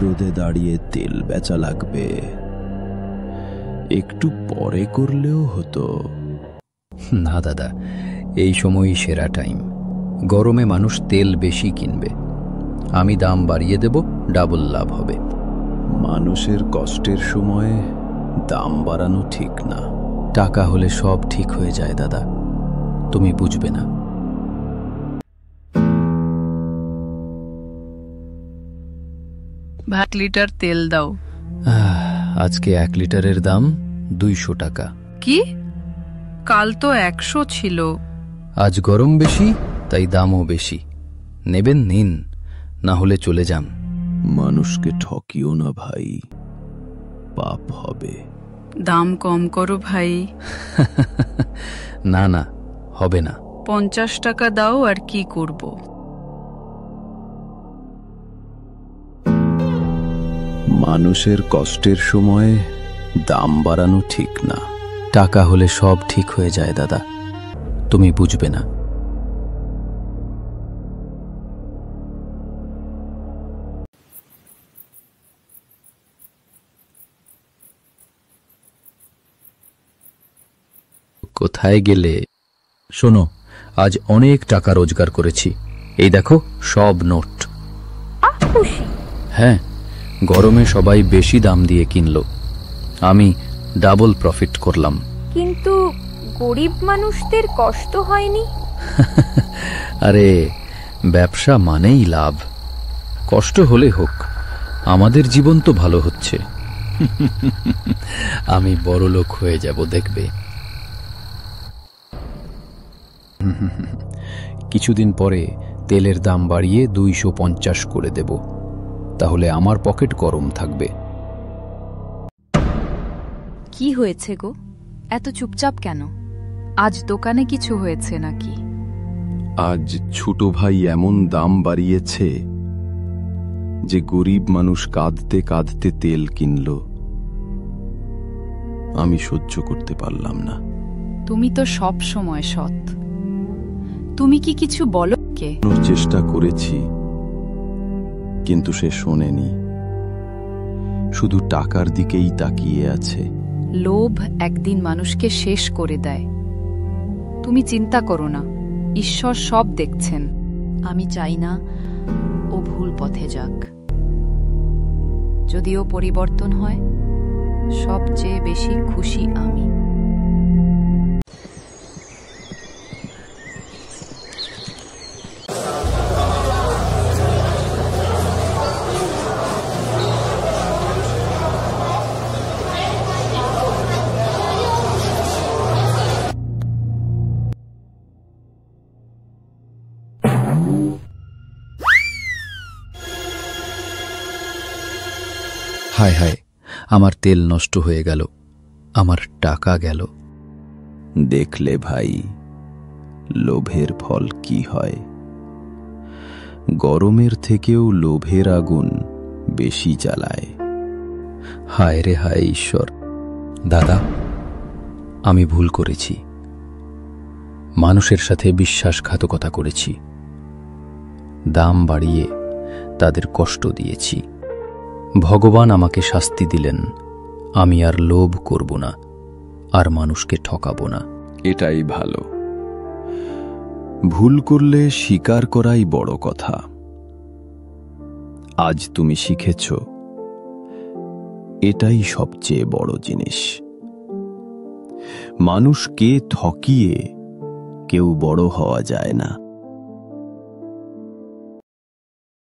রোদে দাঁড়িয়ে তেল বেচা লাগবে। একটু পরে করলেও হতো। না দাদা, এই সময়ই সেরা টাইম। গরমে মানুষ তেল বেশি কিনবে, আমি দাম বাড়িয়ে দেব, ডাবল লাভ হবে। মানুষের কষ্টের সময়ে দাম বাড়ানো ঠিক না। টাকা হলে সব ঠিক হয়ে যায় দাদা, তুমি বুঝবে না। ভাত লিটার তেল দাও। আজকে 1 লিটারের দাম 200 টাকা। কি? কাল তো 100 ছিল। আজ গরম বেশি, তাই দামও বেশি। নেবেন নিন, না হলে চলে যান। মানুষকে ঠকিও না ভাই, পাপ হবে। দাম কম করো ভাই। না না, হবে না। 50 টাকা দাও, আর কি করব। মানুষের কষ্টের সময়ে দাম বাড়ানো ঠিক না। টাকা হলে সব ঠিক হয়ে যায় দাদা, তুমি বুঝবে না। কোথায় গেলে? শোনো, আজ অনেক টাকা রোজগার করেছি। এই দেখো, সব নোট। হ্যাঁ, গরমে সবাই বেশি দাম দিয়ে কিনলো, আমি ডাবল প্রফিট করলাম। কিন্তু গরিব মানুষদের কষ্ট হয়নি? আরে, ব্যবসা মানেই লাভ। কষ্ট হলে হোক, আমাদের জীবন তো ভালো হচ্ছে। আমি বড়লোক হয়ে যাব, দেখবে। কিছুদিন পরে তেলের দাম বাড়িয়ে 250 করে দেব, তাহলে আমার পকেট গরম থাকবে। কি হয়েছে গো, এত চুপচাপ কেন? আজ দোকানে কিছু হয়েছে নাকি? আজ ছোট ভাই এমন দাম বাড়িয়েছে যে গরিব মানুষ কাঁদতে কাঁদতে তেল কিনল। আমি সহ্য করতে পারলাম না। তুমি তো সব সময় সৎ, তুমি কি কিছু বলো কে? চেষ্টা করেছি, কিন্তু সে শোনেনি, শুধু টাকার দিকেই তাকিয়ে আছে। লোভ একদিন মানুষকে শেষ করে দেয়। তুমি চিন্তা করো না, ঈশ্বর সব দেখছেন। আমি চাই না ও ভুল পথে যাক। যদিও পরিবর্তন হয়, সবচেয়ে বেশি খুশি আমি। হায় হায়, আমার তেল নষ্ট হয়ে গেল, আমার টাকা গেল। দেখলে ভাই, লোভের ফল কি হয়। গরমের থেকেও লোভের আগুন বেশি জ্বালায়। হায় রে হায় ঈশ্বর। দাদা, আমি ভুল করেছি। মানুষের সাথে বিশ্বাসঘাতকতা করেছি, দাম বাড়িয়ে তাদের কষ্ট দিয়েছি। ভগবান আমাকে শাস্তি দিলেন, আমি আর লোভ করব না, আর মানুষকে ঠকাবো না। এটাই ভালো। ভুল করলে স্বীকার করাই বড় কথা। আজ তুমি শিখেছ, এটাই সবচেয়ে বড় জিনিস। মানুষকে ঠকিয়ে কেউ বড় হওয়া যায় না।